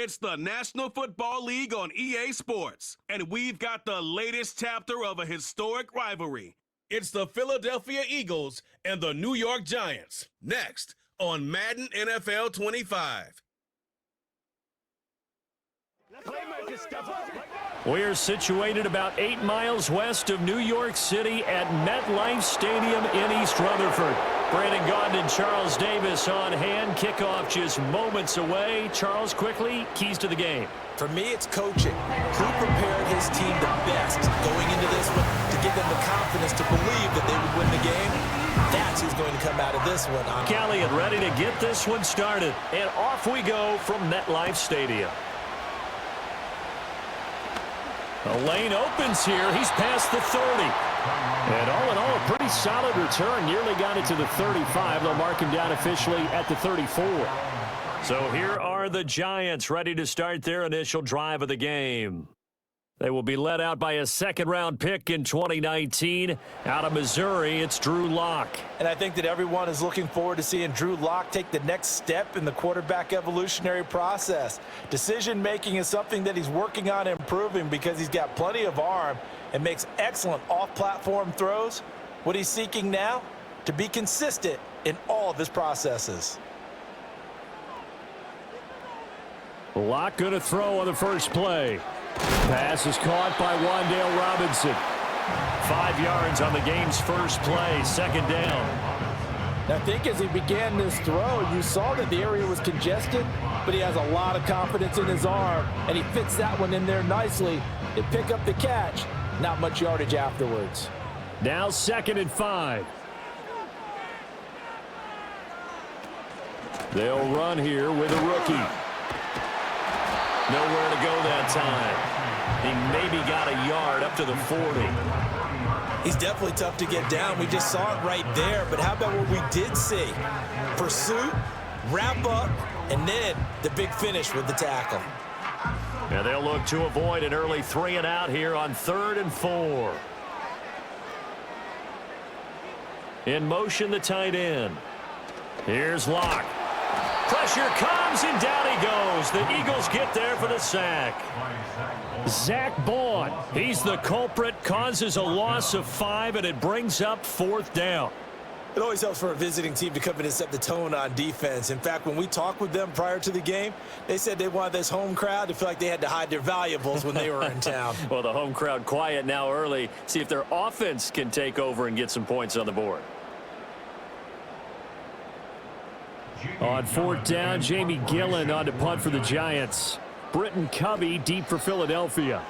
It's the National Football League on EA Sports, and we've got the latest chapter of a historic rivalry. It's the Philadelphia Eagles and the New York Giants. Next on Madden NFL 25. We're situated about 8 miles west of New York City at MetLife Stadium in East Rutherford. Brandon Gaudin and Charles Davis on hand. Kickoff just moments away. Charles, quickly, keys to the game. For me, it's coaching. Who prepared his team the best going into this one to give them the confidence to believe that they would win the game? That's who's going to come out of this one. Callahan ready to get this one started. And off we go from MetLife Stadium. The lane opens here. He's past the 30. And all in all, a pretty solid return. Nearly got it to the 35. They'll mark him down officially at the 34. So here are the Giants ready to start their initial drive of the game. They will be led out by a second-round pick in 2019. Out of Missouri, it's Drew Lock. And I think that everyone is looking forward to seeing Drew Lock take the next step in the quarterback evolutionary process. Decision-making is something that he's working on improving because he's got plenty of arm and makes excellent off-platform throws. What he's seeking now? To be consistent in all of his processes. Lock going to throw on the first play. Pass is caught by Wan'Dale Robinson. 5 yards on the game's first play, second down. I think as he began this throw, you saw that the area was congested, but he has a lot of confidence in his arm, and he fits that one in there nicely. They pick up the catch, not much yardage afterwards. Now 2nd and 5. They'll run here with a rookie. Nowhere to go that time. He maybe got a yard up to the 40. He's definitely tough to get down. We just saw it right there. But how about what we did see? Pursuit, wrap up, and then the big finish with the tackle. Now they'll look to avoid an early 3 and out here on 3rd and 4. In motion, the tight end. Here's Lock. Pressure comes, and down he goes. The Eagles get there for the sack. Zach Baun, he's the culprit, causes a loss of 5, and it brings up 4th down. It always helps for a visiting team to come in and set the tone on defense. In fact, when we talked with them prior to the game, they said they wanted this home crowd to feel like they had to hide their valuables when they were in town. Well, the home crowd quiet now early. See if their offense can take over and get some points on the board. On 4th down, Jamie Gillen on to punt for the Giants. Britton Covey deep for Philadelphia.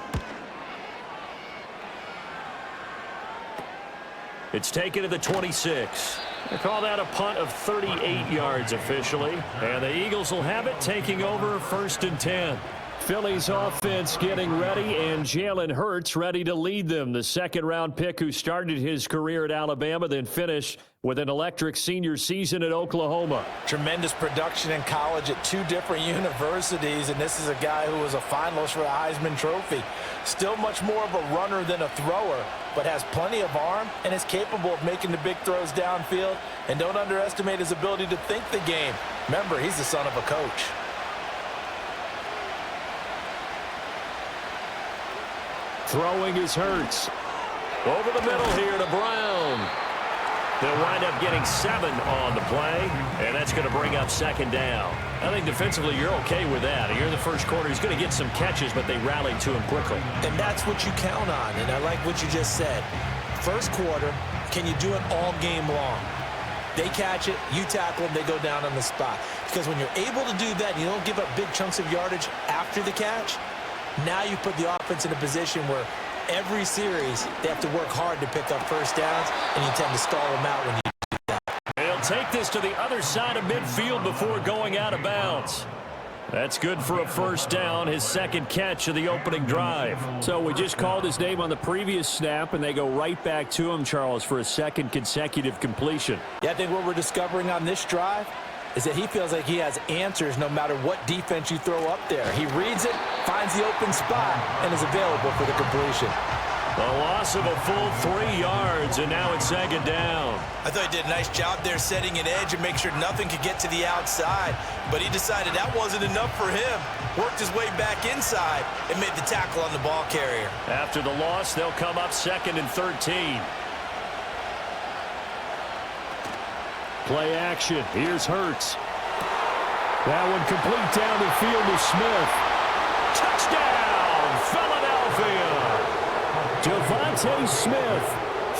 It's taken to the 26. They call that a punt of 38 yards officially. And the Eagles will have it, taking over 1st and 10. Philly's offense getting ready, and Jalen Hurts ready to lead them. The second-round pick who started his career at Alabama, then finished with an electric senior season at Oklahoma. Tremendous production in college at 2 different universities, and this is a guy who was a finalist for the Heisman Trophy. Still much more of a runner than a thrower, but has plenty of arm and is capable of making the big throws downfield. And don't underestimate his ability to think the game. Remember, he's the son of a coach. Throwing is Hurts. Over the middle here to Brown. They'll wind up getting 7 on the play, and that's going to bring up 2nd down. I think defensively you're okay with that. Here in the first quarter, he's going to get some catches, but they rallied to him quickly. And that's what you count on, and I like what you just said. First quarter, can you do it all game long? They catch it, you tackle them, they go down on the spot. Because when you're able to do that, you don't give up big chunks of yardage after the catch. Now you put the offense in a position where every series they have to work hard to pick up first downs, and you tend to stall them out when you do that. They'll take this to the other side of midfield before going out of bounds. That's good for a 1st down, his 2nd catch of the opening drive. So we just called his name on the previous snap, and they go right back to him, Charles, for a 2nd consecutive completion. Yeah, I think what we're discovering on this drive is that he feels like he has answers no matter what defense you throw up there. He reads it, finds the open spot, and is available for the completion. A loss of a full 3 yards, and now it's second down. I thought he did a nice job there setting an edge and make sure nothing could get to the outside. But he decided that wasn't enough for him. Worked his way back inside and made the tackle on the ball carrier. After the loss, they'll come up 2nd and 13. Play action. Here's Hurts. That one complete down the field to Smith. Touchdown, Philadelphia! Devontae Smith,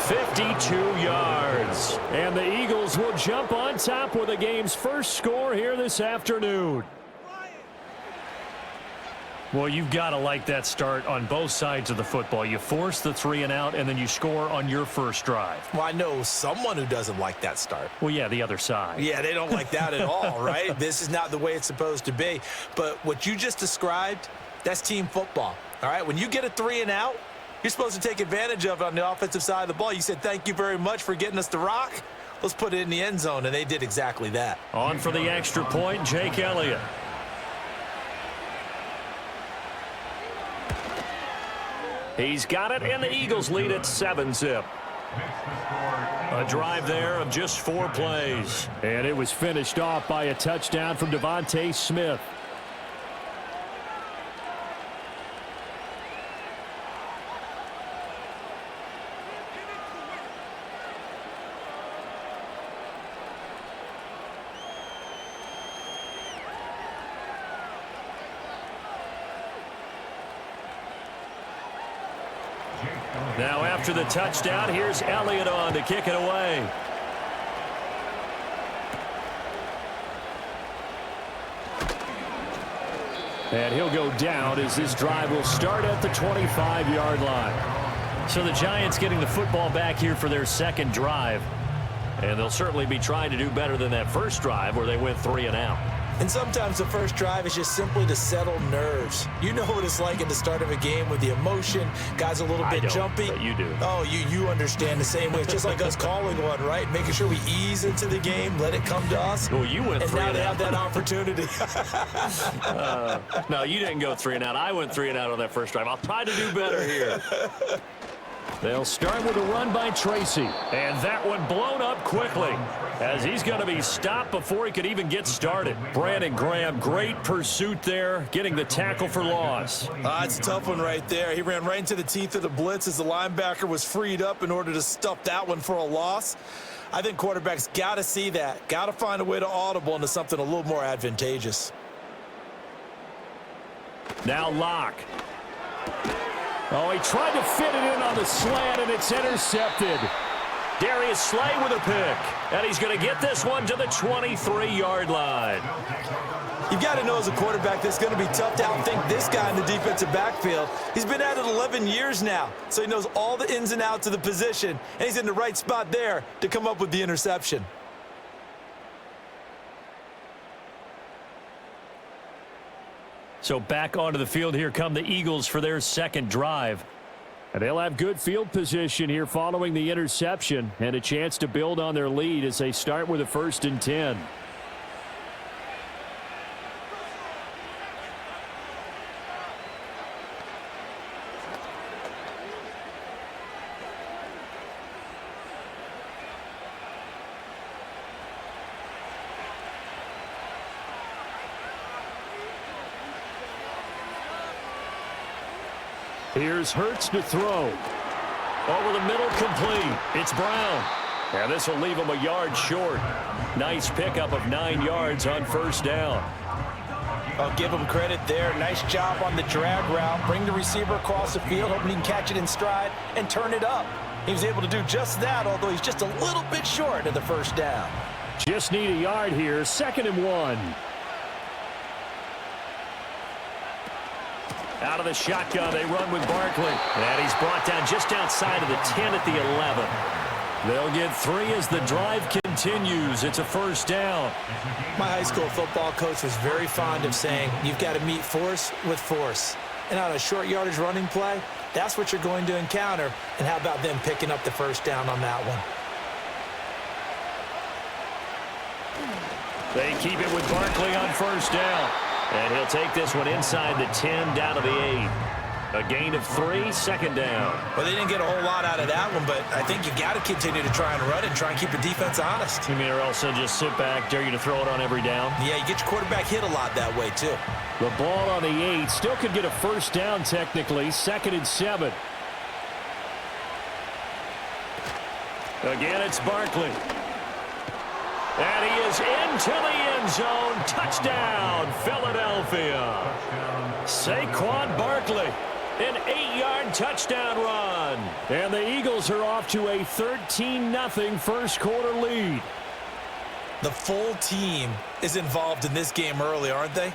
52 yards. And the Eagles will jump on top with the game's first score here this afternoon. Well, you've got to like that start on both sides of the football. You force the 3 and out, and then you score on your first drive. Well, I know someone who doesn't like that start. Well, yeah, the other side. Yeah, they don't like that at all, right? This is not the way it's supposed to be. But what you just described, that's team football, all right? When you get a 3 and out, you're supposed to take advantage of it on the offensive side of the ball. You said, thank you very much for getting us the rock. Let's put it in the end zone, and they did exactly that. On for the extra point, Jake Elliott. He's got it, and the Eagles lead at 7-zip. A drive there of just 4 plays. And it was finished off by a touchdown from Devontae Smith. Now after the touchdown, here's Elliott on to kick it away. And he'll go down as this drive will start at the 25-yard line. So the Giants getting the football back here for their second drive. And they'll certainly be trying to do better than that first drive where they went 3 and out. And sometimes the first drive is just simply to settle nerves. You know what it's like at the start of a game with the emotion. Guys a little bit jumpy. But you do. Oh, you understand the same way. It's just like us calling one, right? Making sure we ease into the game, let it come to us. Well, you went 3 and out. And now they have that opportunity. No, you didn't go 3 and out. I went 3 and out on that first drive. I'll try to do better here. They'll start with a run by Tracy. And that one blown up quickly as he's going to be stopped before he could even get started. Brandon Graham, great pursuit there, getting the tackle for loss. It's a tough one right there. He ran right into the teeth of the blitz as the linebacker was freed up in order to stuff that one for a loss. I think quarterbacks got to see that. Got to find a way to audible into something a little more advantageous. Now Locke. Oh, he tried to fit it in on the slant, and it's intercepted. Darius Slay with a pick, and he's going to get this one to the 23-yard line. You've got to know as a quarterback that's going to be tough to outthink this guy in the defensive backfield. He's been at it 11 years now, so he knows all the ins and outs of the position, and he's in the right spot there to come up with the interception. So back onto the field, here come the Eagles for their second drive. And they'll have good field position here following the interception and a chance to build on their lead as they start with a 1st and 10. Here's Hurts to throw. Over the middle, complete. It's Brown. And this will leave him a yard short. Nice pickup of 9 yards on 1st down. I'll give him credit there. Nice job on the drag route. Bring the receiver across the field, hoping he can catch it in stride and turn it up. He was able to do just that, although he's just a little bit short of the 1st down. Just need a yard here. 2nd and 1. Out of the shotgun, they run with Barkley. And he's brought down just outside of the 10 at the 11. They'll get 3 as the drive continues. It's a 1st down. My high school football coach was very fond of saying, you've got to meet force with force. And on a short yardage running play, that's what you're going to encounter. And how about them picking up the 1st down on that one? They keep it with Barkley on 1st down. And he'll take this one inside the 10 down to the 8. A gain of 3, second down. Well, they didn't get a whole lot out of that one, but I think you got to continue to try and run it and try and keep the defense honest. You mean or else they'll just sit back, dare you to throw it on every down? Yeah, you get your quarterback hit a lot that way, too. The ball on the 8. Still could get a first down technically. 2nd and 7. Again, it's Barkley. And he is into the end zone. Touchdown, Philadelphia. Saquon Barkley. An 8-yard touchdown run. And the Eagles are off to a 13-0 first quarter lead. The full team is involved in this game early, aren't they?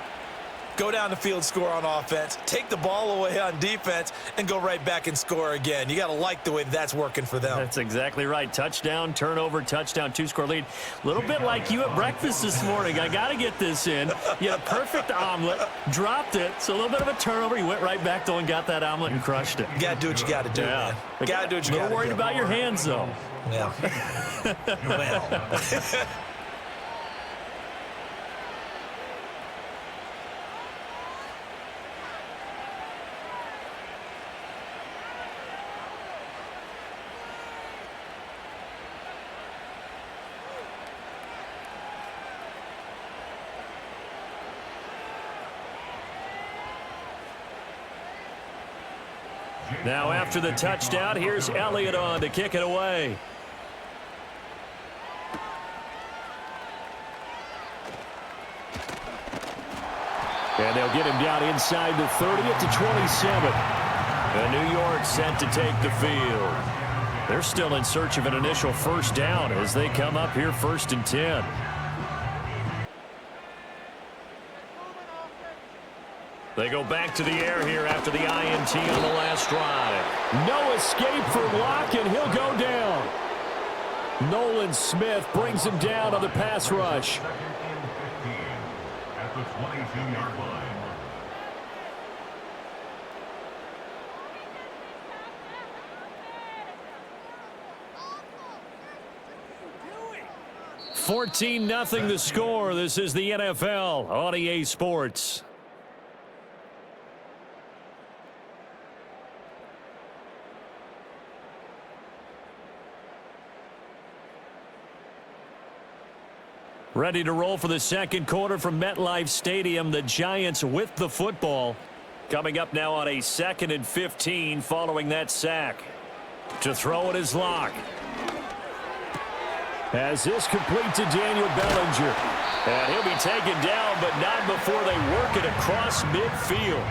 Go down the field, score on offense, take the ball away on defense, and go right back and score again. You got to like the way that's working for them. That's exactly right. Touchdown, turnover, touchdown, 2-score lead. A little bit like you at breakfast this morning. I got to get this in. You had a perfect omelet, dropped it, so a little bit of a turnover. You went right back, though, and got that omelet and crushed it. You got to do what you got to do, man. You got to do what you got to do. A little worried about your hands, though. Yeah. Well. Now after the touchdown, here's Elliott on to kick it away. And they'll get him down inside the 30 at the 27. And New York set to take the field. They're still in search of an initial first down as they come up here 1st and 10. They go back to the air here after the INT on the last drive. No escape for Locke, and he'll go down. Nolan Smith brings him down on the pass rush. At the 22-yard line. $14-0 the score. This is the NFL on EA Sports. Ready to roll for the second quarter from MetLife Stadium. The Giants with the football. Coming up now on a 2nd and 15 following that sack. To throw it is Locke. As this complete to Daniel Bellinger. And he'll be taken down, but not before they work it across midfield.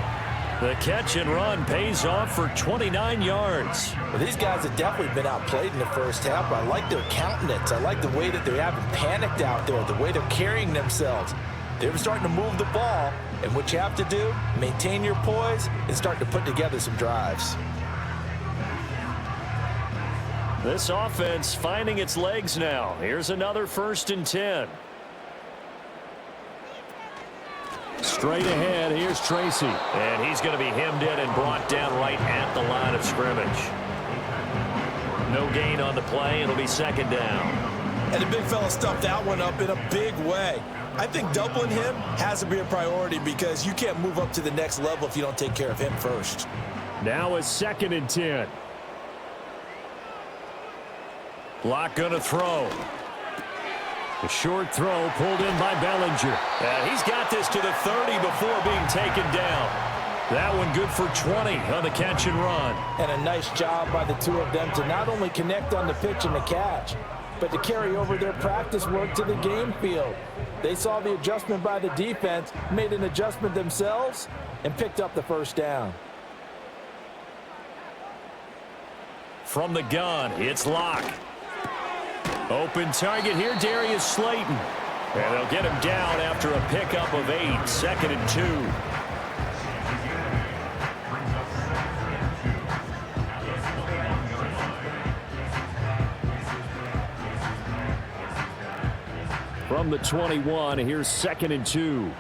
The catch and run pays off for 29 yards. Well, these guys have definitely been outplayed in the first half. I like their countenance. I like the way that they haven't panicked out there, the way they're carrying themselves. They're starting to move the ball, and what you have to do, maintain your poise and start to put together some drives. This offense finding its legs now. Here's another 1st and 10. Straight ahead, here's Tracy. And he's going to be hemmed in and brought down right at the line of scrimmage. No gain on the play. It'll be 2nd down. And the big fella stuffed that one up in a big way. I think doubling him has to be a priority because you can't move up to the next level if you don't take care of him first. Now it's 2nd and 10. Locke going to throw. A short throw pulled in by Bellinger. And he's got this to the 30 before being taken down. That one good for 20 on the catch and run. And a nice job by the two of them to not only connect on the pitch and the catch, but to carry over their practice work to the game field. They saw the adjustment by the defense, made an adjustment themselves, and picked up the first down. From the gun, it's Locke. Open target here, Darius Slayton. And they'll get him down after a pickup of 8, 2nd and 2. From the 21, here's 2nd and 2.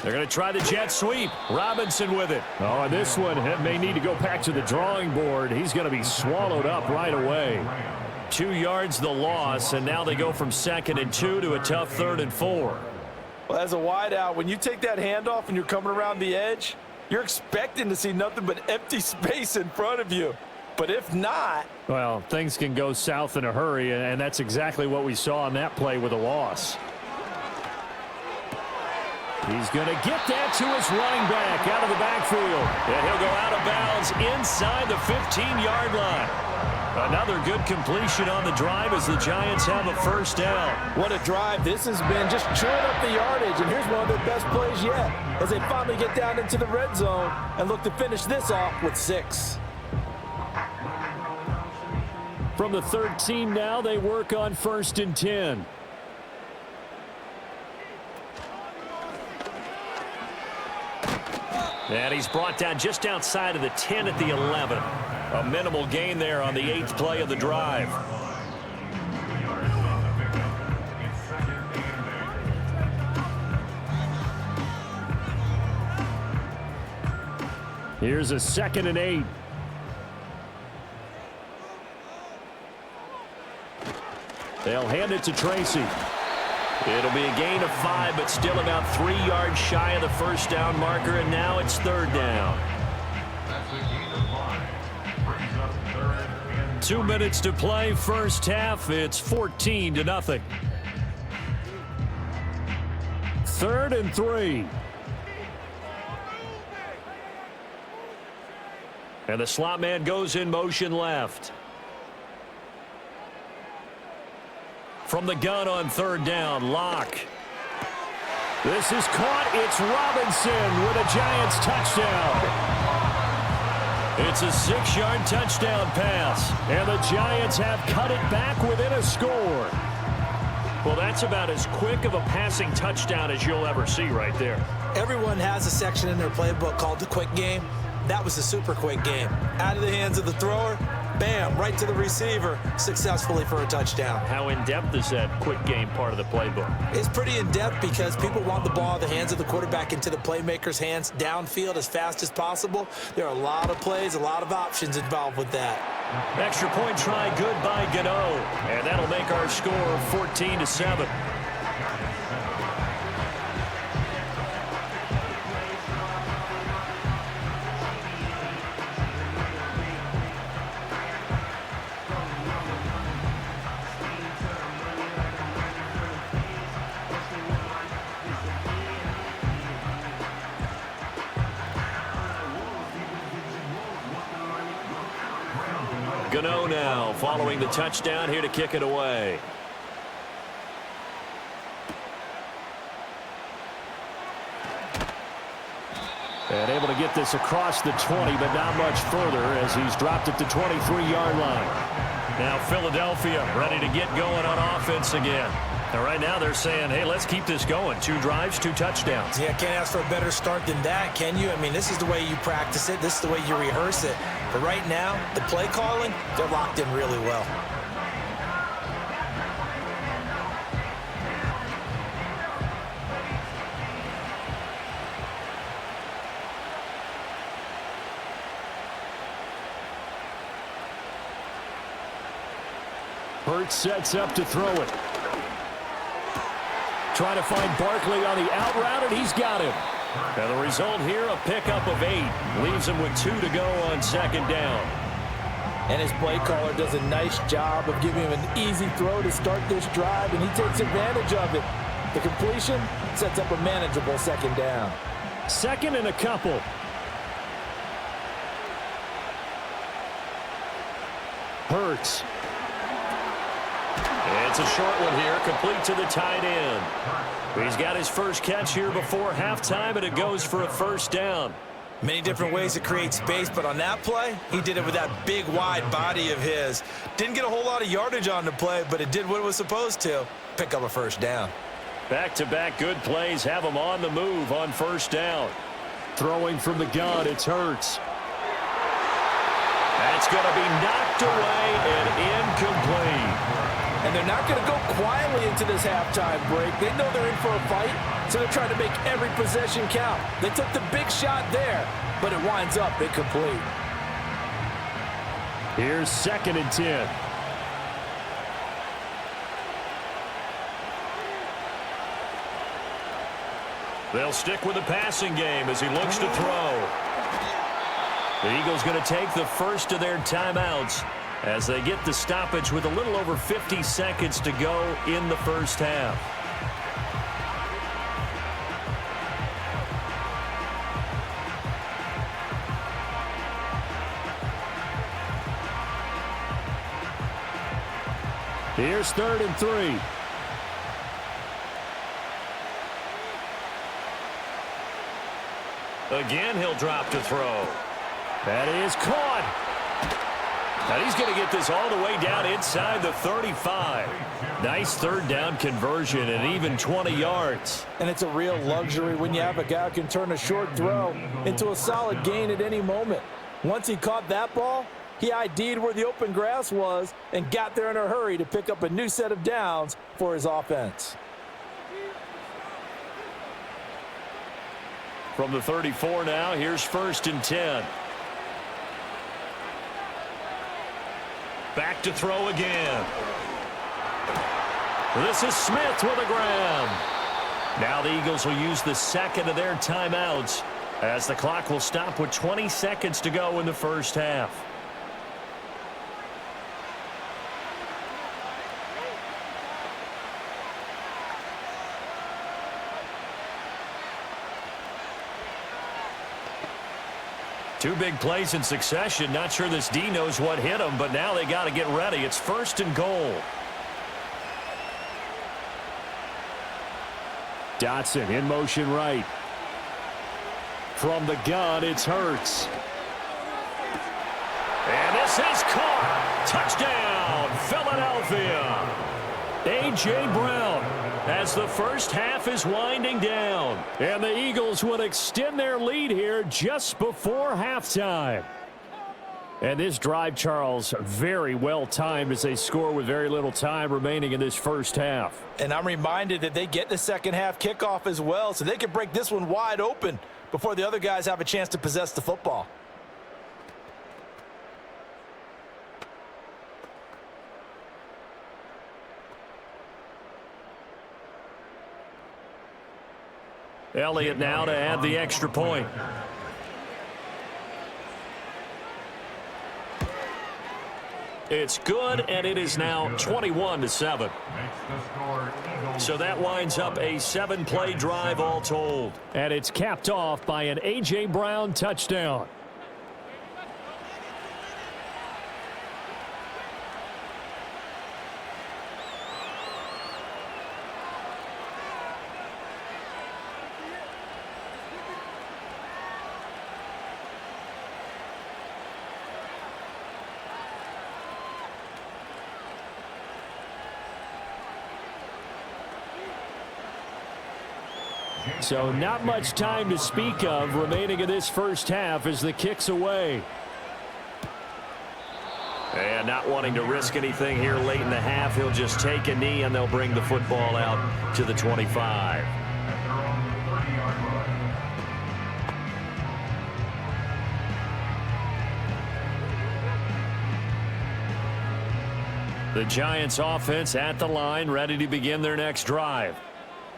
They're going to try the jet sweep. Robinson with it. Oh, and this one may need to go back to the drawing board. He's going to be swallowed up right away. 2 yards the loss, and now they go from 2nd and 2 to a tough 3rd and 4. Well, as a wideout, when you take that handoff and you're coming around the edge, you're expecting to see nothing but empty space in front of you. But if not... Well, things can go south in a hurry, and that's exactly what we saw on that play with a loss. He's going to get that to his running back out of the backfield. And he'll go out of bounds inside the 15-yard line. Another good completion on the drive as the Giants have a first down. What a drive this has been, just chewing up the yardage. And here's one of their best plays yet as they finally get down into the red zone and look to finish this off with 6. From the 13 now, they work on 1st and 10. And he's brought down just outside of the 10 at the 11. A minimal gain there on the 8th play of the drive. Here's a 2nd and 8. They'll hand it to Tracy. It'll be a gain of 5, but still about 3 yards shy of the first down marker, and now it's 3rd down. 2 minutes to play, first half. It's 14-0. 3rd and 3. And the slot man goes in motion left. From the gun on 3rd down, Locke. This is caught. It's Robinson with a Giants touchdown. It's a 6-yard touchdown pass, and the Giants have cut it back within a score. Well, that's about as quick of a passing touchdown as you'll ever see right there. Everyone has a section in their playbook called the quick game. That was a super quick game. Out of the hands of the thrower, bam, right to the receiver, successfully for a touchdown. How in-depth is that quick game part of the playbook? It's pretty in-depth because people want the ball in the hands of the quarterback into the playmaker's hands downfield as fast as possible. There are a lot of plays, a lot of options involved with that. Extra point try good by Gano, and that'll make our score 14-7. Gano now following the touchdown here to kick it away. And able to get this across the 20, but not much further as he's dropped at the 23-yard line. Now Philadelphia ready to get going on offense again. And right now they're saying, hey, let's keep this going. 2 drives, 2 touchdowns. Yeah, can't ask for a better start than that, can you? I mean, this is the way you practice it. This is the way you rehearse it. But right now, the play calling, they're locked in really well. Hurts sets up to throw it. Trying to find Barkley on the out route, and he's got him. And the result here, a pickup of 8. Leaves him with 2 to go on 2nd down. And his play caller does a nice job of giving him an easy throw to start this drive, and he takes advantage of it. The completion sets up a manageable 2nd down. 2nd and a couple. Hurts. It's a short one here, complete to the tight end. He's got his first catch here before halftime, and it goes for a first down. Many different ways to create space, but on that play, he did it with that big, wide body of his. Didn't get a whole lot of yardage on the play, but it did what it was supposed to. Pick up a first down. Back-to-back good plays have him on the move on first down. Throwing from the gun, it's Hurts. That's going to be knocked away and incomplete. And they're not going to go quietly into this halftime break. They know they're in for a fight, so they're trying to make every possession count. They took the big shot there, but it winds up incomplete. Here's 2nd and 10. They'll stick with the passing game as he looks to throw. The Eagles going to take the first of their timeouts as they get the stoppage with a little over 50 seconds to go in the first half. Here's 3rd and 3. Again, he'll drop to throw. That is caught. And he's going to get this all the way down inside the 35. Nice 3rd down conversion and even 20 yards. And it's a real luxury when you have a guy who can turn a short throw into a solid gain at any moment. Once he caught that ball, he ID'd where the open grass was and got there in a hurry to pick up a new set of downs for his offense. From the 34 now, here's 1st and 10. Back to throw again. This is Smith with a grab. Now the Eagles will use the 2nd of their timeouts as the clock will stop with 20 seconds to go in the first half. Two big plays in succession. Not sure this D knows what hit him, but now they got to get ready. It's 1st and goal. Dotson in motion right. From the gun, it's Hurts. And this is caught. Touchdown, Philadelphia. A.J. Brown as the first half is winding down. And the Eagles will extend their lead here just before halftime. And this drive, Charles, very well timed as they score with very little time remaining in this first half. And I'm reminded that they get the second half kickoff as well, so they can break this one wide open before the other guys have a chance to possess the football. Elliott now to add the extra point. It's good, and it is now 21-7. So that winds up a 7-play drive all told. And it's capped off by an A.J. Brown touchdown. So not much time to speak of remaining in this first half as the kick's away. And not wanting to risk anything here late in the half, he'll just take a knee and they'll bring the football out to the 25. The Giants offense at the line, ready to begin their next drive.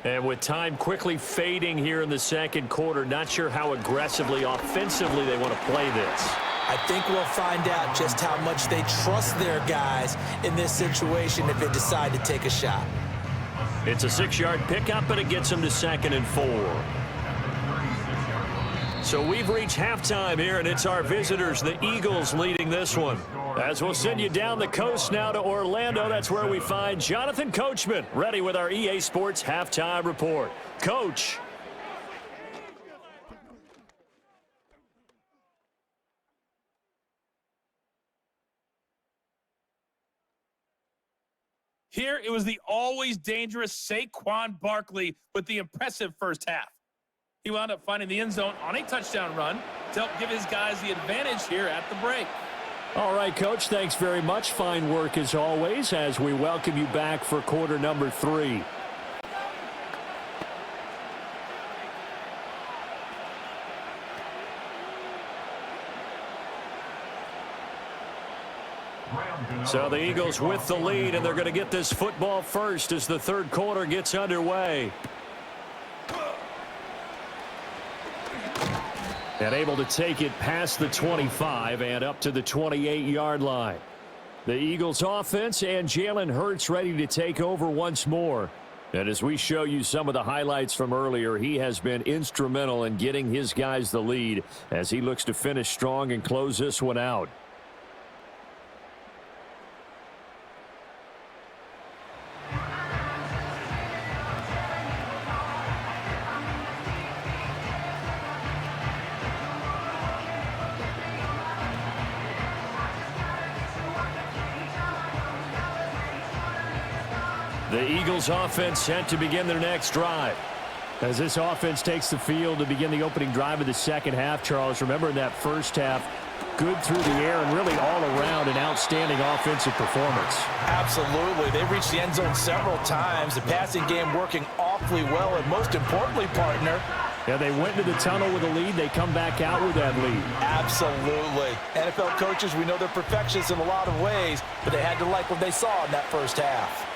And with time quickly fading here in the second quarter, not sure how aggressively, offensively they want to play this. I think we'll find out just how much they trust their guys in this situation if they decide to take a shot. It's a 6-yard pickup, but it gets them to 2nd and 4. So we've reached halftime here, and it's our visitors, the Eagles, leading this one. As we'll send you down the coast now to Orlando, that's where we find Jonathan Coachman, ready with our EA Sports Halftime Report. Coach. Here, it was the always dangerous Saquon Barkley with the impressive first half. He wound up finding the end zone on a touchdown run to help give his guys the advantage here at the break. All right, Coach, thanks very much. Fine work as always as we welcome you back for quarter number 3. So the Eagles with the lead, and they're going to get this football first as the third quarter gets underway. And able to take it past the 25 and up to the 28-yard line. The Eagles offense and Jalen Hurts ready to take over once more. And as we show you some of the highlights from earlier, he has been instrumental in getting his guys the lead as he looks to finish strong and close this one out. The Eagles offense set to begin their next drive. As this offense takes the field to begin the opening drive of the second half, Charles, remember in that first half, good through the air and really all around an outstanding offensive performance. Absolutely. They reached the end zone several times. The passing game working awfully well, and most importantly, partner, yeah, they went into the tunnel with a lead. They come back out with that lead. Absolutely. NFL coaches, we know they're perfectionists in a lot of ways, but they had to like what they saw in that first half.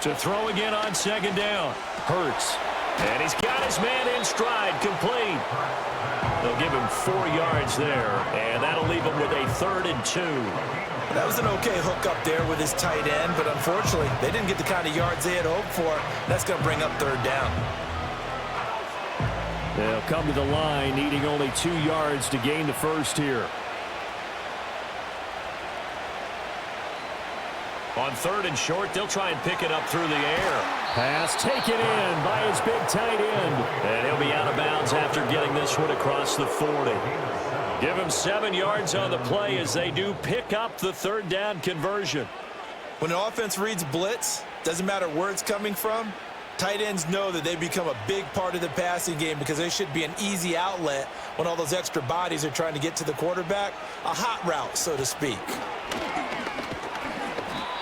To throw again on second down. Hurts. And he's got his man in stride, complete. They'll give him 4 yards there, and that'll leave him with a 3rd and 2. That was an okay hook up there with his tight end, but unfortunately, they didn't get the kind of yards they had hoped for. That's going to bring up 3rd down. They'll come to the line, needing only 2 yards to gain the first here. On 3rd and short, they'll try and pick it up through the air. Pass taken in by his big tight end. And he'll be out of bounds after getting this one across the 40. Give him 7 yards on the play as they do pick up the 3rd down conversion. When an offense reads blitz, doesn't matter where it's coming from, tight ends know that they become a big part of the passing game because they should be an easy outlet when all those extra bodies are trying to get to the quarterback. A hot route, so to speak.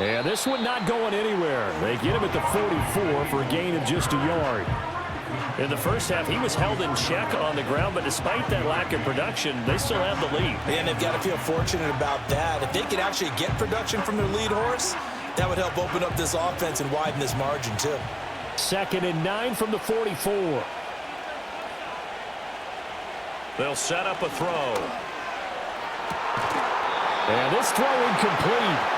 And this one not going anywhere. They get him at the 44 for a gain of just a yard. In the first half, he was held in check on the ground, but despite that lack of production, they still have the lead. And they've got to feel fortunate about that. If they could actually get production from their lead horse, that would help open up this offense and widen this margin too. 2nd and 9 from the 44. They'll set up a throw. And this throw incomplete.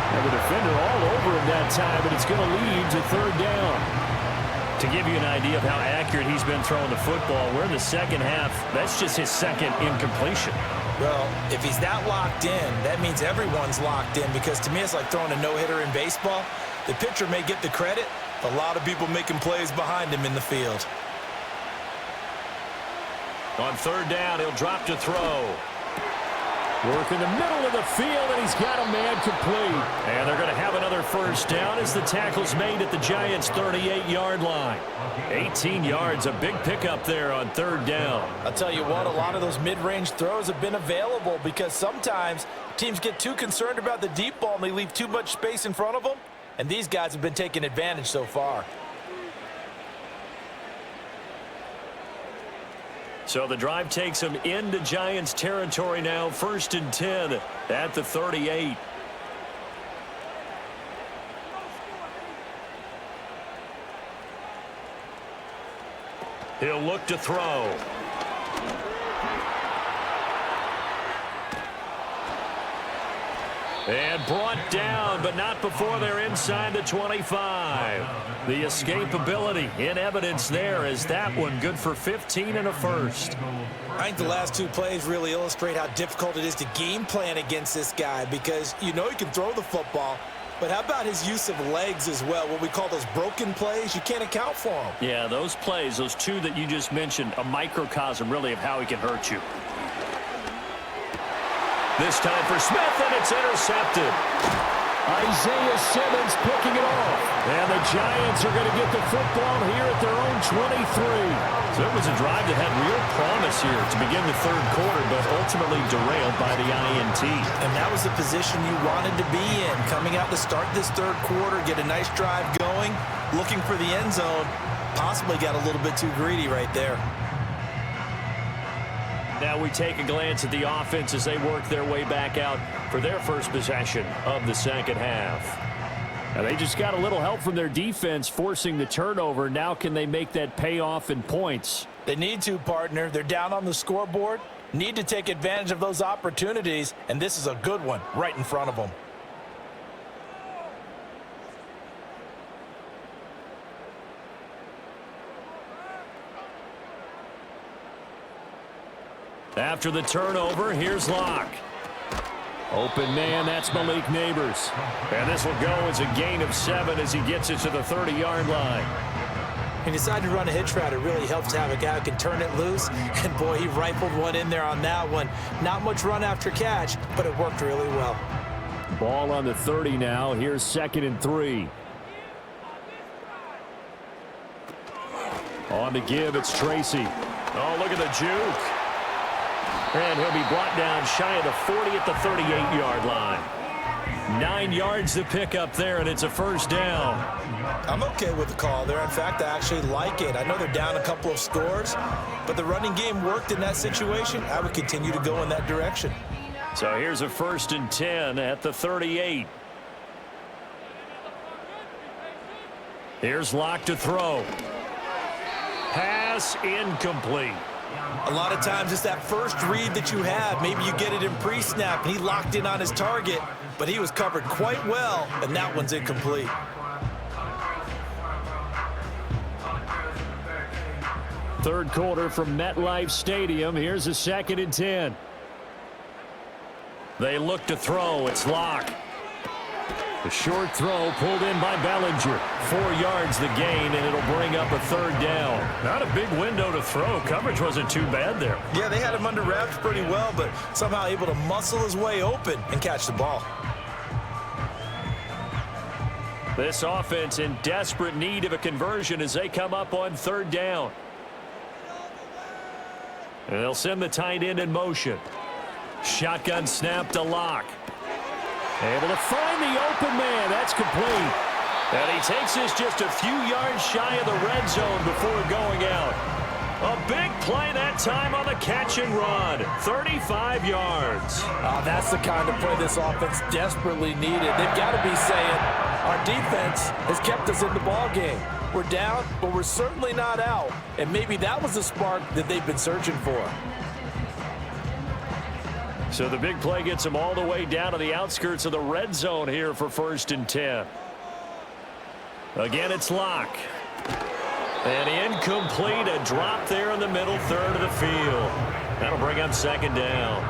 And the defender all over him that time, but it's going to lead to 3rd down. To give you an idea of how accurate he's been throwing the football, we're in the second half. That's just his 2nd incompletion. Well, if he's that locked in, that means everyone's locked in, because to me it's like throwing a no-hitter in baseball. The pitcher may get the credit, a lot of people making plays behind him in the field. On 3rd down, he'll drop to throw. Work in the middle of the field, and he's got a man complete. And they're going to have another first down as the tackle's made at the Giants' 38-yard line. 18 yards, a big pickup there on 3rd down. I'll tell you what, a lot of those mid-range throws have been available because sometimes teams get too concerned about the deep ball and they leave too much space in front of them. And these guys have been taking advantage so far. So the drive takes them into Giants territory now. 1st and 10 at the 38. He'll look to throw. And brought down, but not before they're inside the 25. The escapability in evidence there as that one good for 15 and a first. I think the last 2 plays really illustrate how difficult it is to game plan against this guy, because you know he can throw the football, but how about his use of legs as well? What we call those broken plays, you can't account for them. Yeah, those plays, those 2 that you just mentioned, a microcosm really of how he can hurt you. This time for Smith, and it's intercepted. Isaiah Simmons picking it off. And the Giants are going to get the football here at their own 23. So it was a drive that had real promise here to begin the 3rd quarter, but ultimately derailed by the INT. And that was the position you wanted to be in. Coming out to start this 3rd quarter, get a nice drive going, looking for the end zone. Possibly got a little bit too greedy right there. Now we take a glance at the offense as they work their way back out for their first possession of the second half. And they just got a little help from their defense forcing the turnover. Now can they make that pay off in points? They need to, partner. They're down on the scoreboard. Need to take advantage of those opportunities, and this is a good one right in front of them. After the turnover, here's Locke. Open man, that's Malik Neighbors. And this will go as a gain of 7 as he gets it to the 30-yard line. He decided to run a hitch route. It really helps to have a guy who can turn it loose. And, boy, he rifled one in there on that one. Not much run after catch, but it worked really well. Ball on the 30 now. Here's 2nd and 3. On the give, it's Tracy. Oh, look at the juke. And he'll be brought down shy of the 40 at the 38-yard line. 9 yards to pick up there, and it's a first down. I'm okay with the call there. In fact, I actually like it. I know they're down a couple of scores, but the running game worked in that situation. I would continue to go in that direction. So here's a 1st and 10 at the 38. Here's Locke to throw. Pass incomplete. A lot of times it's that first read that you have. Maybe you get it in pre-snap, and he locked in on his target, but he was covered quite well, and that one's incomplete. Third quarter from MetLife Stadium. Here's a 2nd and 10. They look to throw. It's Locke. The short throw pulled in by Bellinger. 4 yards the gain, and it'll bring up a 3rd down. Not a big window to throw. Coverage wasn't too bad there. Yeah, they had him under wraps pretty well, but somehow able to muscle his way open and catch the ball. This offense in desperate need of a conversion as they come up on 3rd down. And they'll send the tight end in motion. Shotgun snap to Locke. Able to find the open man. That's complete. And he takes this just a few yards shy of the red zone before going out. A big play that time on the catch and run. 35 yards. That's the kind of play this offense desperately needed. They've got to be saying, our defense has kept us in the ball game. We're down, but we're certainly not out. And maybe that was the spark that they've been searching for. So the big play gets them all the way down to the outskirts of the red zone here for 1st and 10. Again, it's Locke. And incomplete, a drop there in the middle third of the field. That'll bring up 2nd down.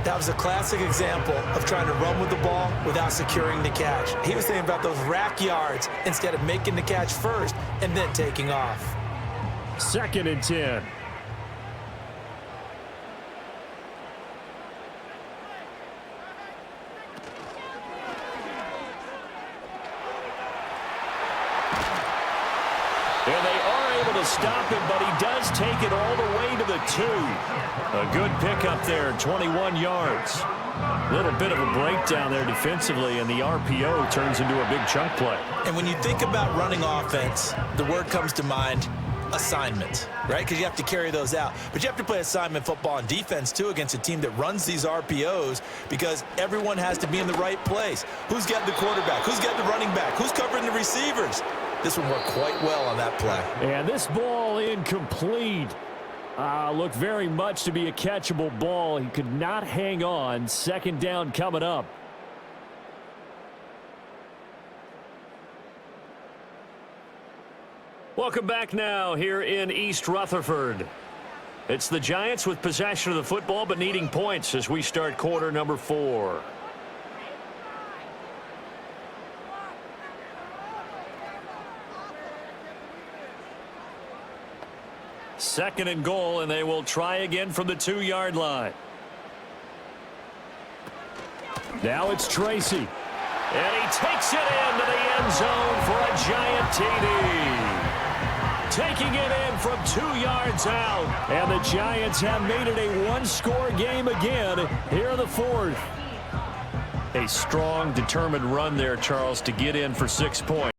That was a classic example of trying to run with the ball without securing the catch. He was thinking about those rack yards instead of making the catch first and then taking off. 2nd and 10. And they are able to stop him, but he does take it all the way to the 2. A good pickup there, 21 yards. A little bit of a breakdown there defensively, and the RPO turns into a big chunk play. And when you think about running offense, the word comes to mind, assignment, right? Because you have to carry those out. But you have to play assignment football on defense, too, against a team that runs these RPOs because everyone has to be in the right place. Who's getting the quarterback? Who's getting the running back? Who's covering the receivers? This one worked quite well on that play. And this ball incomplete. Looked very much to be a catchable ball. He could not hang on. 2nd down coming up. Welcome back now here in East Rutherford. It's the Giants with possession of the football but needing points as we start quarter number 4. Second and goal, and they will try again from the 2-yard line. Now it's Tracy. And he takes it into the end zone for a Giant TD. Taking it in from 2 yards out. And the Giants have made it a one-score game again here in the 4th. A strong, determined run there, Charles, to get in for 6 points.